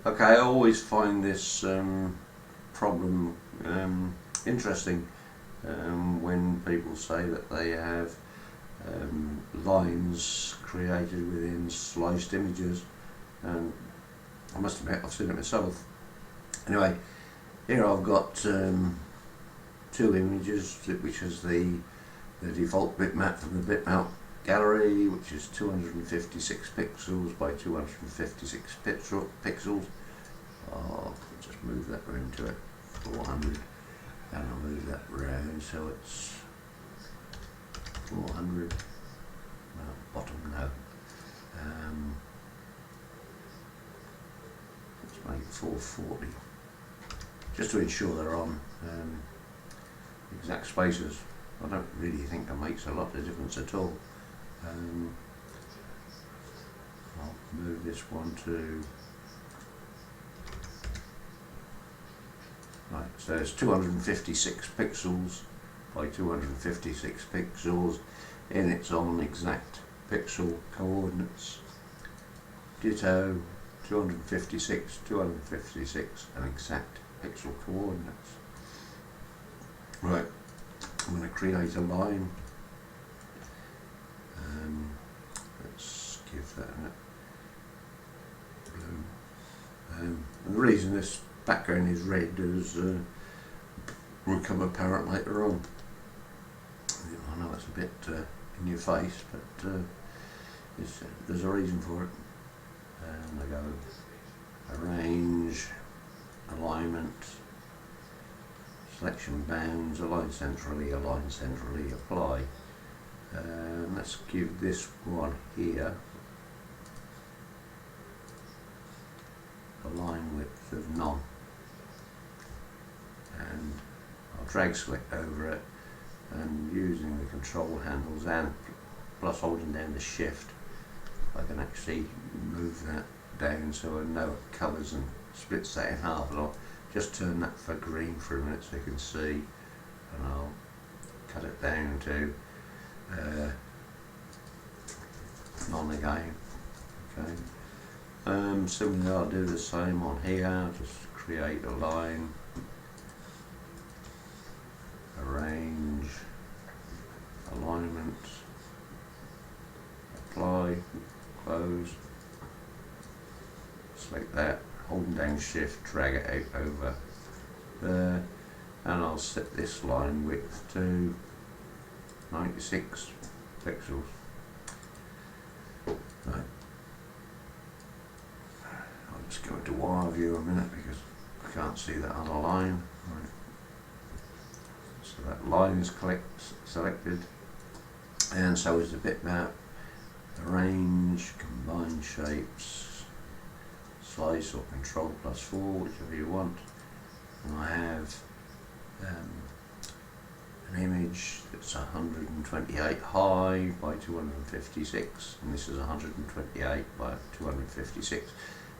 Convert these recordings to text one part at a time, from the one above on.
Okay, I always find this problem interesting when people say that they have lines created within sliced images, and I must admit I've seen it myself. Anyway, here I've got two images, which is the default bitmap from the bitmap gallery, which is 256 pixels by 256 pixels. I'll just move that room to it, 400, and I'll move that round so it's 400, bottom no. Let's make it 440, just to ensure they're on exact spaces. I don't really think that makes a lot of difference at all. I'll move this one to, right, so it's 256 pixels by 256 pixels in its own exact pixel coordinates. Ditto 256, 256 and exact pixel coordinates. Right, I'm going to create a line. Let's give that a blue. And the reason this background is red is will become apparent later on. I know it's a bit in your face, but there's a reason for it. And I go arrange, alignment, selection bounds, align centrally, apply. Let's give this one here a line width of none, and I'll drag select over it, and using the control handles and plus holding down the shift, I can actually move that down so I know it covers and splits that in half. And I'll just turn that for green for a minute so you can see, and I'll cut it down to none again. Okay. Similarly, I'll do the same on here. Just create a line, arrange, alignment, apply, close, select that, holding down shift, drag it out over there, and I'll set this line width to 96 pixels. Right. I'll just go into wire view a minute because I can't see that other line. Right. So that line is selected, and so is the bitmap. Arrange, combine shapes, slice or control +4, whichever you want. And I have an image that's 128 high by 256, and this is 128 by 256,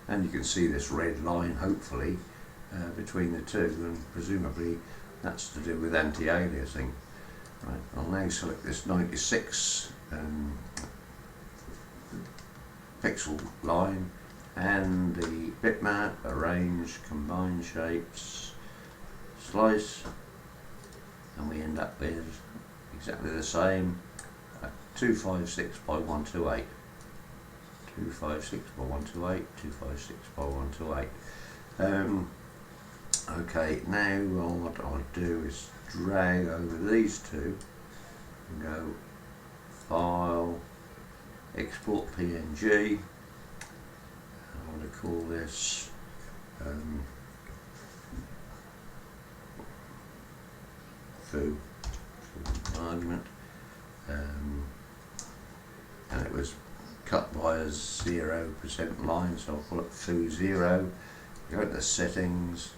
and you can see this red line hopefully between the two, and presumably that's to do with anti-aliasing. Right, I'll now select this 96 pixel line and the bitmap, arrange, combine shapes, slice, and we end up with exactly the same 256 by 128. 256 by 128, 256 by 128. Okay, now what I'll do is drag over these two and go File, Export PNG. I want to call this foo argument, and it was cut by a 0% line, so I'll call it foo 0. Go to the settings,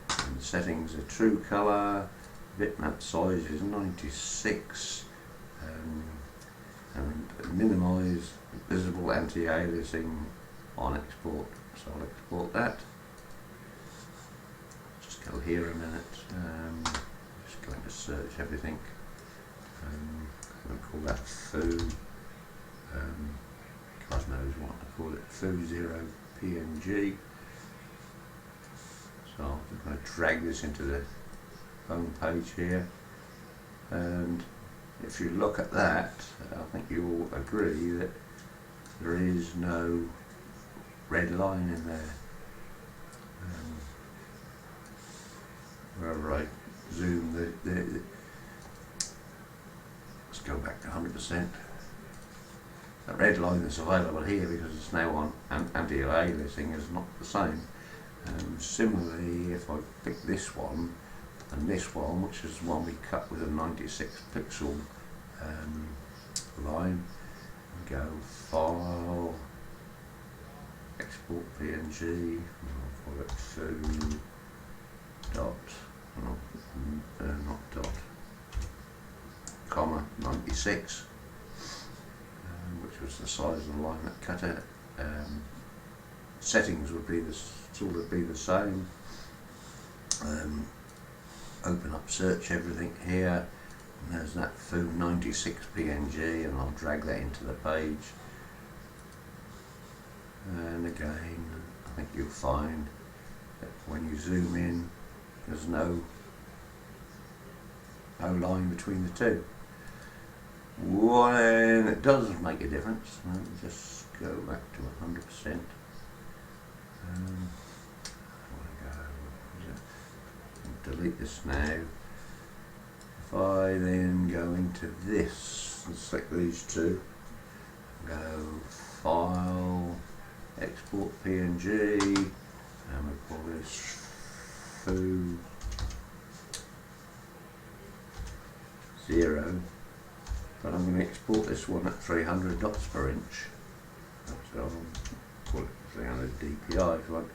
and the settings are true color, bitmap size is 96, and minimize visible anti-aliasing on export. So I'll export that. Just go here a minute. Just going to search everything. I'm going to call that foo. God knows what I call it. Foo 0 PNG. So I'm just going to drag this into the home page here, and if you look at that, I think you'll agree that there is no red line in there. Wherever I zoom, let's go back to 100%. The red line that's available here, because it's now on anti-aliasing, is not the same. Similarly, if I pick this one and this one, which is the one we cut with a 96 pixel line, and go File, Export PNG, I'll call it Foo dot, not dot, comma 96, which was the size of the line that cut it. Settings would be sort of be the same. Open up search everything here, and there's that Foo 96 PNG, and I'll drag that into the page. And again, I think you'll find that when you zoom in, there's no line between the two. When it does make a difference, let me just go back to 100%. Delete this now. If I then go into this and select these two, go File, Export PNG, and we call this Foo 0, but I'm going to export this one at 300 dots per inch, so I'll call it 300 DPI if you want.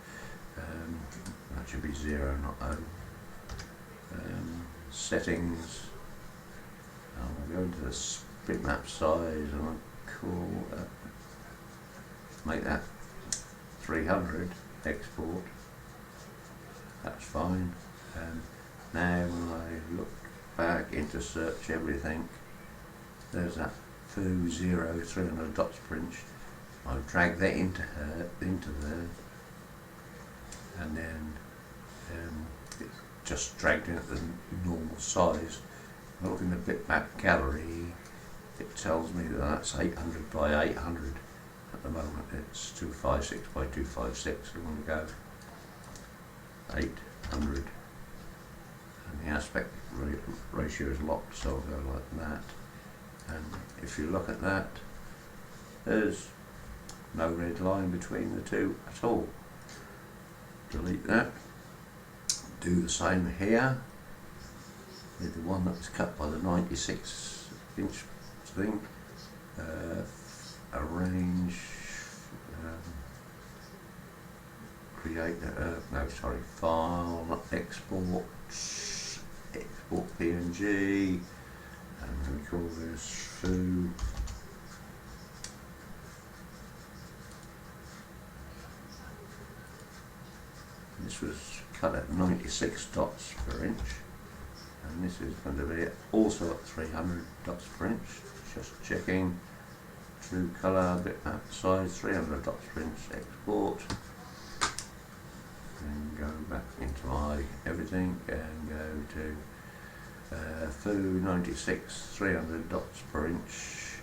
That should be 0, not O. Settings, I'll go into the bitmap size, and I'll call that, make that 300 export. That's fine. Now when I look back into search everything, there's that Foo 0, 300 dots per inch. I'll drag that into there, and then it's just dragged in at the normal size. I look in the bitmap gallery, it tells me that that's 800 by 800. At the moment it's 256 by 256. We want to go 800, and the aspect ratio is locked, so I'll go like that. And if you look at that, there's no red line between the two at all. Delete that. Do the same here with the one that was cut by the 96 inch thing. Arrange, create, File, Export PNG, and we call this Foo. This was cut at 96 dots per inch, and this is going to be also at 300 dots per inch. Just checking. True colour, bitmap size, 300 dots per inch, export. And go back into my everything and go to Foo 96, 300 dots per inch,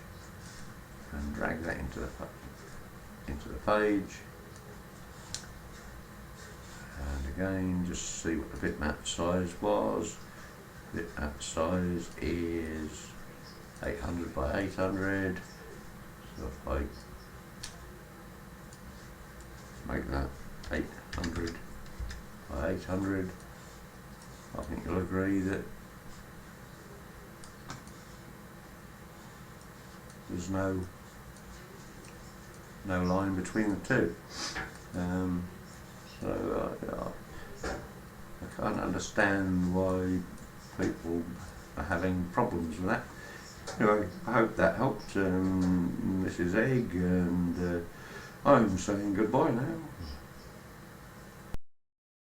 and drag that into the page. And again, just see what the bitmap size was. Bitmap size is 800 by 800. So if I make that 800 by 800, I think you'll agree that there's no line between the two. So I can't understand why people are having problems with that. Anyway, I hope that helped. This is Egg, and I'm saying goodbye now.